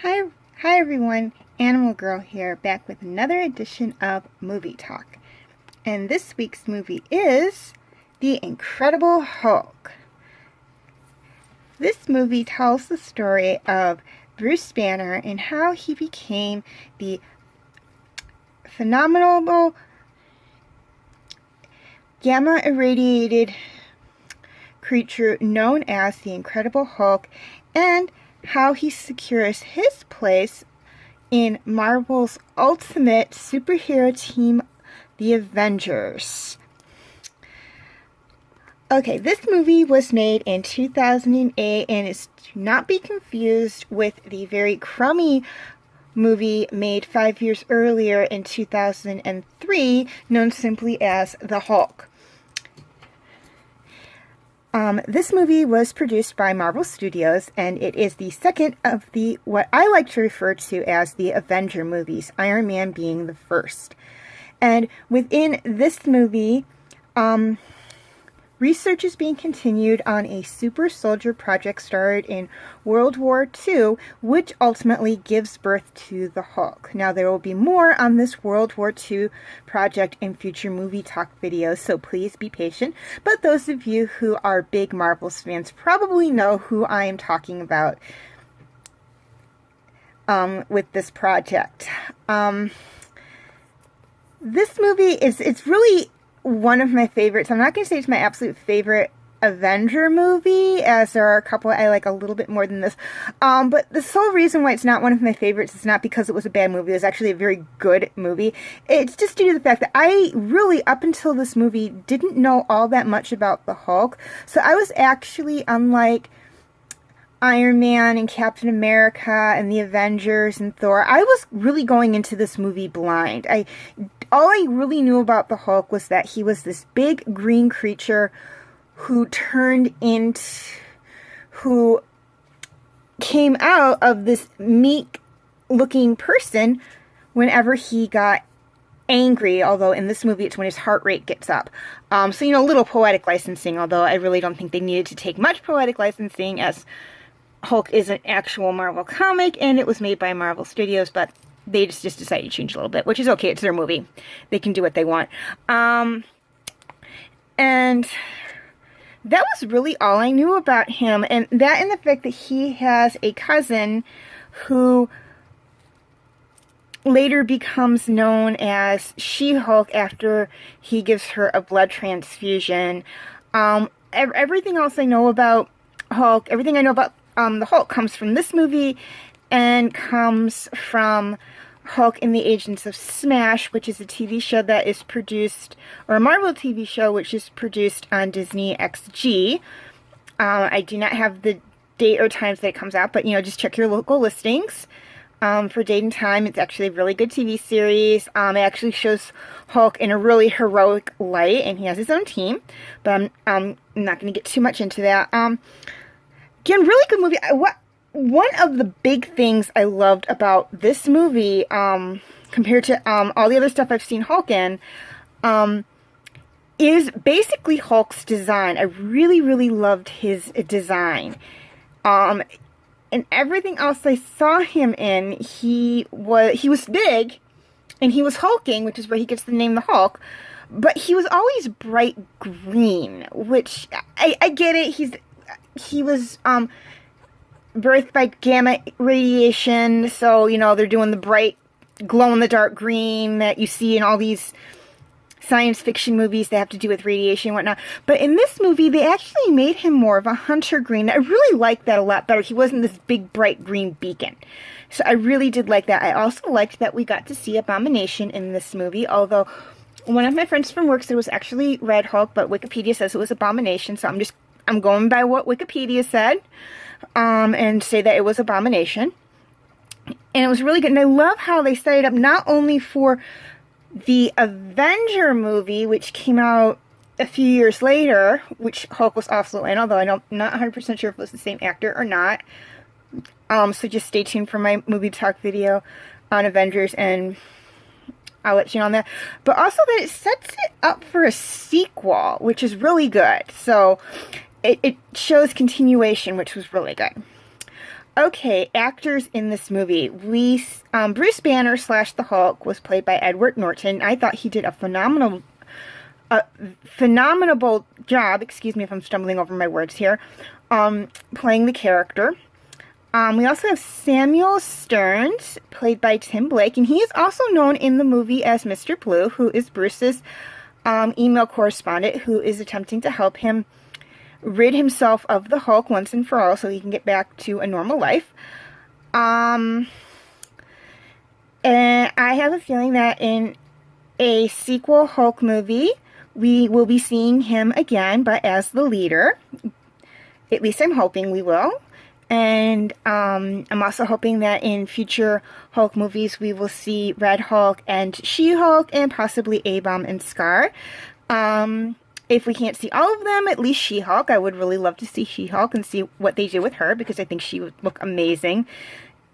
Hi, hi everyone, Animal Girl here, back with another edition of Movie Talk. And this week's movie is The Incredible Hulk. This movie tells the story of Bruce Banner and how he became the phenomenal gamma-irradiated creature known as the Incredible Hulk, and how he secures his place in Marvel's ultimate superhero team, the Avengers. Okay, this movie was made in 2008 and is to not be confused with the very crummy movie made 5 years earlier in 2003, known simply as The Hulk. This movie was produced by Marvel Studios, and it is the second of the, what I like to refer to as the Avenger movies, Iron Man being the first. And within this movie, research is being continued on a super soldier project started in World War II, which ultimately gives birth to the Hulk. Now, there will be more on this World War II project in future movie talk videos, so please be patient. But those of you who are big Marvels fans probably know who I am talking about with this project. This movie it's really one of my favorites. I'm not going to say it's my absolute favorite Avenger movie, as there are a couple I like a little bit more than this. But the sole reason why it's not one of my favorites is not because it was a bad movie. It was actually a very good movie. It's just due to the fact that I really, up until this movie, didn't know all that much about the Hulk. So I was actually, unlike Iron Man and Captain America and the Avengers and Thor, I was really going into this movie blind. All I really knew about the Hulk was that he was this big green creature who came out of this meek-looking person whenever he got angry, although in this movie it's when his heart rate gets up. So, a little poetic licensing, although I really don't think they needed to take much poetic licensing, as Hulk is an actual Marvel comic, and it was made by Marvel Studios, but they just decided to change a little bit, which is okay. It's their movie. They can do what they want. And that was really all I knew about him. And that and the fact that he has a cousin who later becomes known as She-Hulk after he gives her a blood transfusion. Everything else I know about Hulk, everything I know about the Hulk comes from this movie and comes from Hulk in the Agents of Smash, which is a TV show that is produced, or a Marvel TV show, which is produced on Disney XG. I do not have the date or times that it comes out, but, just check your local listings for date and time. It's actually a really good TV series. It actually shows Hulk in a really heroic light, and he has his own team, but I'm not going to get too much into that. Again, really good movie. One of the big things I loved about this movie, compared to all the other stuff I've seen Hulk in, is basically Hulk's design. I really, really loved his design. And everything else I saw him in, he was big, and he was hulking, which is where he gets the name the Hulk. But he was always bright green, which I get it. He was birthed by gamma radiation, so, they're doing the bright, glow-in-the-dark green that you see in all these science fiction movies that have to do with radiation and whatnot. But in this movie, they actually made him more of a hunter green. I really liked that a lot better. He wasn't this big, bright green beacon. So I really did like that. I also liked that we got to see Abomination in this movie, although one of my friends from work said it was actually Red Hulk, but Wikipedia says it was Abomination, so I'm going by what Wikipedia said. And say that it was Abomination. And it was really good. And I love how they set it up not only for the Avenger movie, which came out a few years later, which Hulk was also in, although I'm not 100% sure if it was the same actor or not. So just stay tuned for my movie talk video on Avengers, and I'll let you know on that. But also that it sets it up for a sequel, which is really good. So it shows continuation, which was really good. Okay, actors in this movie. Bruce Banner slash the Hulk was played by Edward Norton. I thought he did a phenomenal job. Excuse me if I'm stumbling over my words here. Playing the character. We also have Samuel Stearns, played by Tim Blake, and he is also known in the movie as Mr. Blue, who is Bruce's email correspondent, who is attempting to help him rid himself of the Hulk once and for all so he can get back to a normal life. And I have a feeling that in a sequel Hulk movie, we will be seeing him again, but as the leader. At least I'm hoping we will. And I'm also hoping that in future Hulk movies we will see Red Hulk and She-Hulk and possibly A-Bomb and Scar. If we can't see all of them, at least She-Hulk. I would really love to see She-Hulk and see what they do with her because I think she would look amazing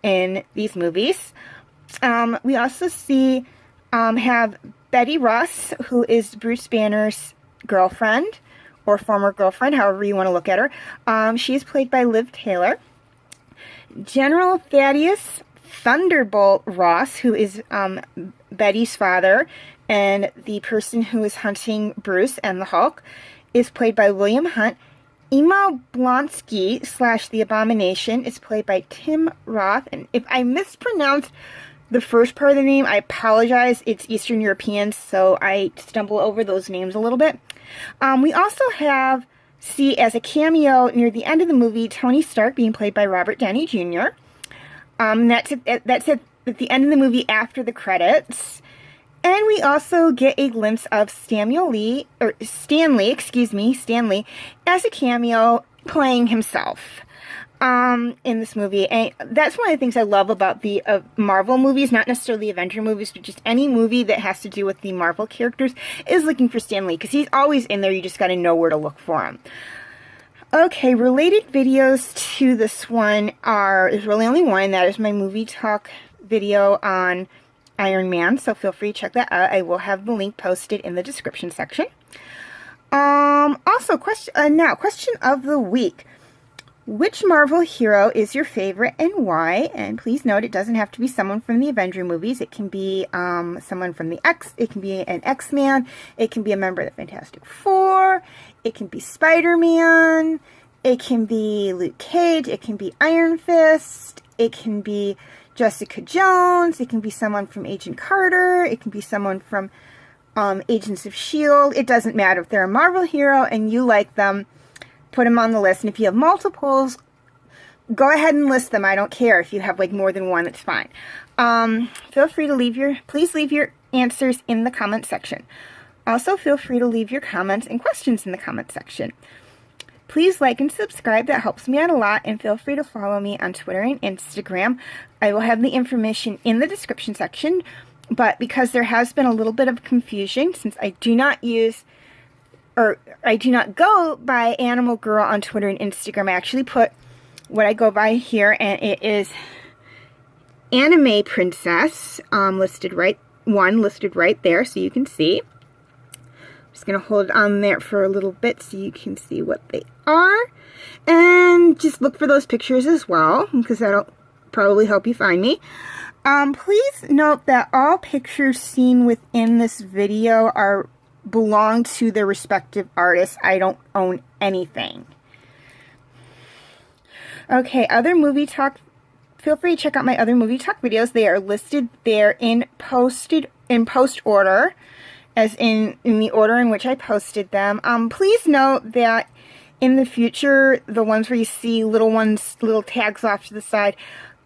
in these movies. We also have Betty Ross, who is Bruce Banner's girlfriend. Or former girlfriend, however you want to look at her. She is played by Liv Taylor. General Thaddeus Thunderbolt Ross, who is Betty's father, and the person who is hunting Bruce and the Hulk, is played by William Hunt. Emil Blonsky / The Abomination is played by Tim Roth. And if I mispronounced the first part of the name, I apologize. It's Eastern European, so I stumble over those names a little bit. We also see as a cameo near the end of the movie, Tony Stark being played by Robert Downey Jr. That's at the end of the movie after the credits. And we also get a glimpse of Stanley, as a cameo playing himself. In this movie, and that's one of the things I love about the Marvel movies, not necessarily Avenger movies, but just any movie that has to do with the Marvel characters is looking for Stan Lee, because he's always in there. You just got to know where to look for him. Okay, related videos to this one there's really only one, and that is my movie talk video on Iron Man, so feel free to check that out. I will have the link posted in the description section. Also, question of the week. Which Marvel hero is your favorite and why? And please note, it doesn't have to be someone from the Avenger movies. It can be someone from it can be an X-Man. It can be a member of the Fantastic Four. It can be Spider-Man. It can be Luke Cage. It can be Iron Fist. It can be Jessica Jones. It can be someone from Agent Carter. It can be someone from Agents of S.H.I.E.L.D. It doesn't matter if they're a Marvel hero and you like them. Put them on the list, and if you have multiples, go ahead and list them. I don't care if you have like more than one, it's fine. Feel free to please leave your answers in the comment section. Also, feel free to leave your comments and questions in the comment section. Please like and subscribe, that helps me out a lot, and feel free to follow me on Twitter and Instagram. I will have the information in the description section, but because there has been a little bit of confusion, since I do not go by Animal Girl on Twitter and Instagram. I actually put what I go by here, and it is Anime Princess, listed right there, so you can see. I'm just going to hold it on there for a little bit so you can see what they are. And just look for those pictures as well, because that'll probably help you find me. Please note that all pictures seen within this video belong to their respective artists. I don't own anything. Okay, other movie talk. Feel free to check out my other movie talk videos. They are listed there in post order, as in the order in which I posted them. Please note that in the future, the ones where you see little tags off to the side,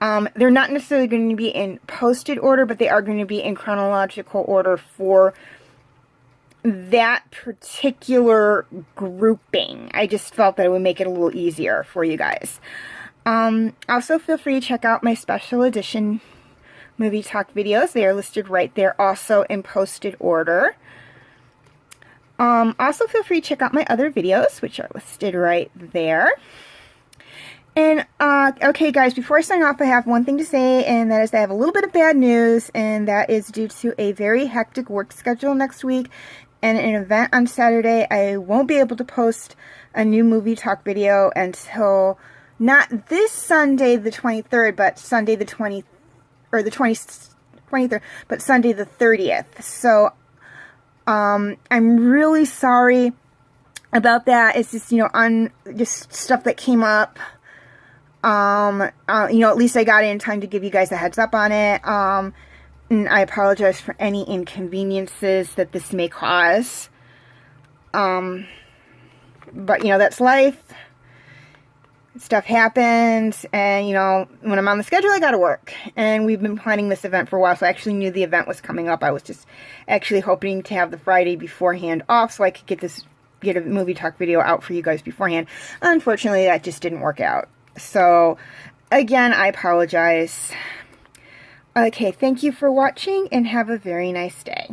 they're not necessarily going to be in posted order, but they are going to be in chronological order for that particular grouping. I just felt that it would make it a little easier for you guys. Also, feel free to check out my special edition movie talk videos. They are listed right there, also in posted order. Also, feel free to check out my other videos, which are listed right there. And, okay guys, before I sign off, I have one thing to say, and that is that I have a little bit of bad news, and that is due to a very hectic work schedule next week and an event on Saturday. I won't be able to post a new movie talk video until not this Sunday the 23rd, but Sunday the 20th, or the 23rd, but Sunday the 30th. So, I'm really sorry about that. It's just, just stuff that came up. At least I got it in time to give you guys a heads up on it. And I apologize for any inconveniences that this may cause. But, that's life. Stuff happens, and, when I'm on the schedule, I gotta work. And we've been planning this event for a while, so I actually knew the event was coming up. I was just actually hoping to have the Friday beforehand off so I could get a movie talk video out for you guys beforehand. Unfortunately, that just didn't work out. So, again, I apologize. Okay, thank you for watching, and have a very nice day.